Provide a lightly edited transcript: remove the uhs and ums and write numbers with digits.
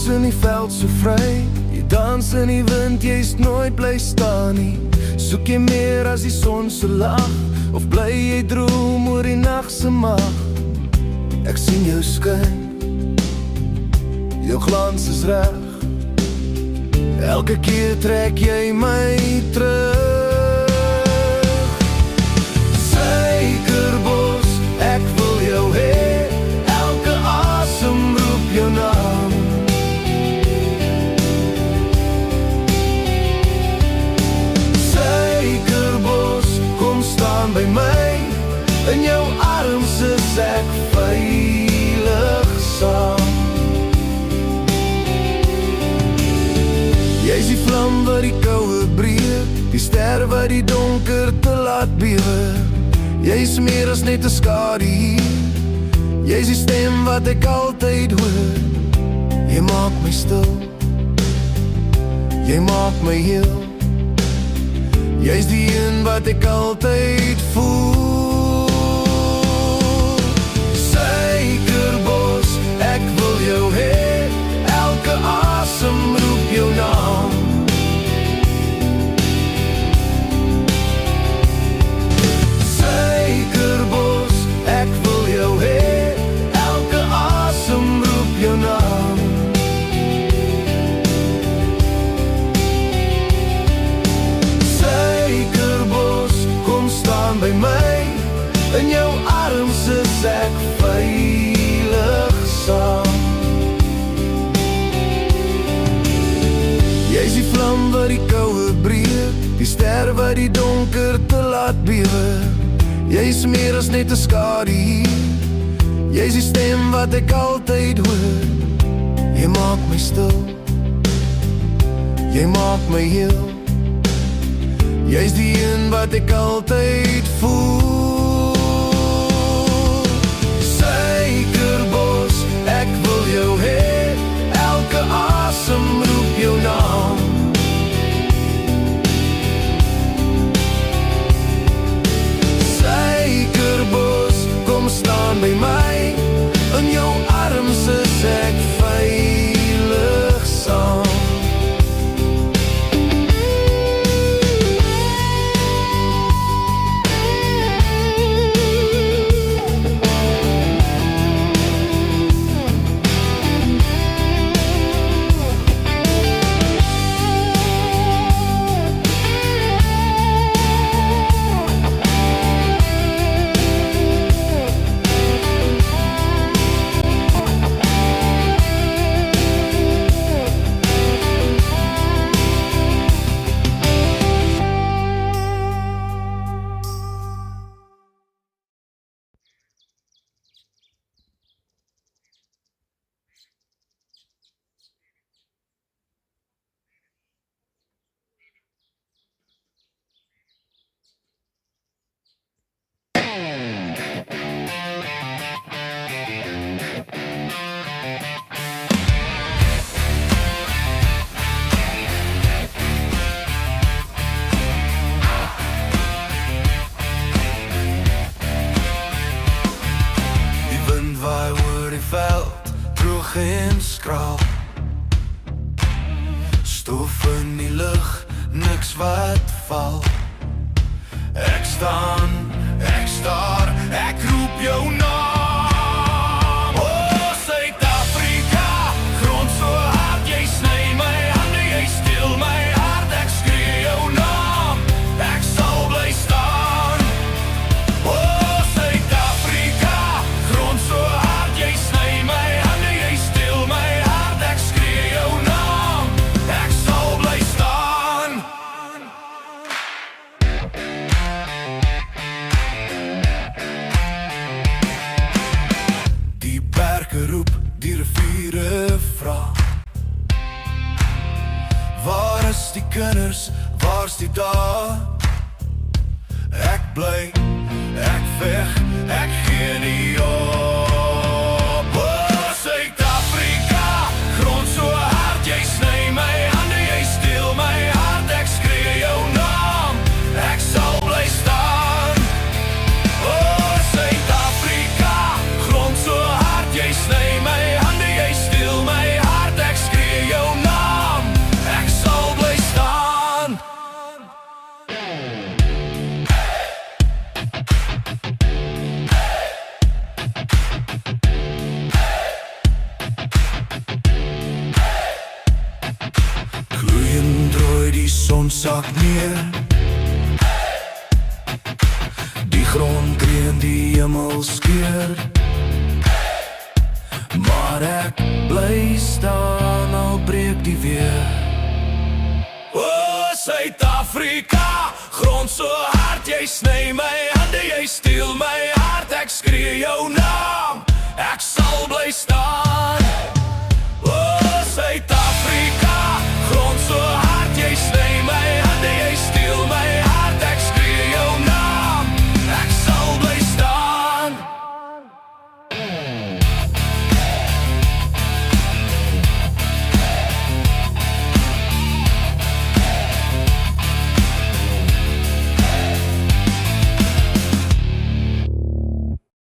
voëls in die veld so vry. Jy dans in die wind, jy's nooit bly staan nie. Soek jy meer as die son se lag, of bly jy droom oor die nag se mag? Ek sien jou skyn, jou glans is reg. Elke keer trek jy my terug. Suikerbos, ek wil jou hê, elke asem roep jou naam. Suikerbos, kom staan by my, in jou arms is ek veilig saam. Jy is die vlam wat die koue breek, die ster wat die donker te laat bewe. Jy is meer as net 'n skadu hier, jy is die stem wat ek altyd hoor. Jy maak my stil, jy maak my heel. Jy is die een wat ek altyd voel. Suikerbos, ek wil jou hê, elke asem roep jou naam. Suikerbos, ek wil jou hê, elke asem roep jou naam. Suikerbos, kom staan by my, in jou arms is ek veilig saam. Jy is die vlam wat die koue breek, die ster wat die donker te laat bewe. Jy is meer as net 'n skadu hier, jy is die stem wat ek altyd hoor. Jy maak my stil, jy maak my heel. Jy is die een wat ek altyd voel. Suikerbos, ek wil jou hê, elke asem roep jou naam. Suikerbos, kom staan by my, in jou arms is ek veilig saam. Geen skraal, stof in die lug, niks wat val. Ek staan, ek staar, ek roep jou naam. O, Suid-Afrika, grond so hard, jy sny my hande, jy steel my hart. Ek skree jou naam, ek sal bly staan. O, Suid-Afrika, grond so hard, jy sny my hande, jy steel my hart. Ek skree jou naam, ek sal bly staan. Die berge roep, die riviere vra, waar is die kinders, waar's die dae? Ek bly, ek veg, ek gee nie op. O, Suid-Afrika, grond so hard, jy sny my hande, jy steel my hart. Ek skree jou naam, ek sal bly staan. O, Suid-Afrika, grond so hard, jy sny my hande, jy steel my hart. Ek skree Gloeiend rooi, die son sak neer. Die grond kreun, die hemel skeur. Maar ek bly staan, al breek die weer. O, Suid-Afrika, grond so hard, jy sny my hande, jy steel my hart. Ek skree jou naam, ek sal bly staan. O, Suid-Afrika.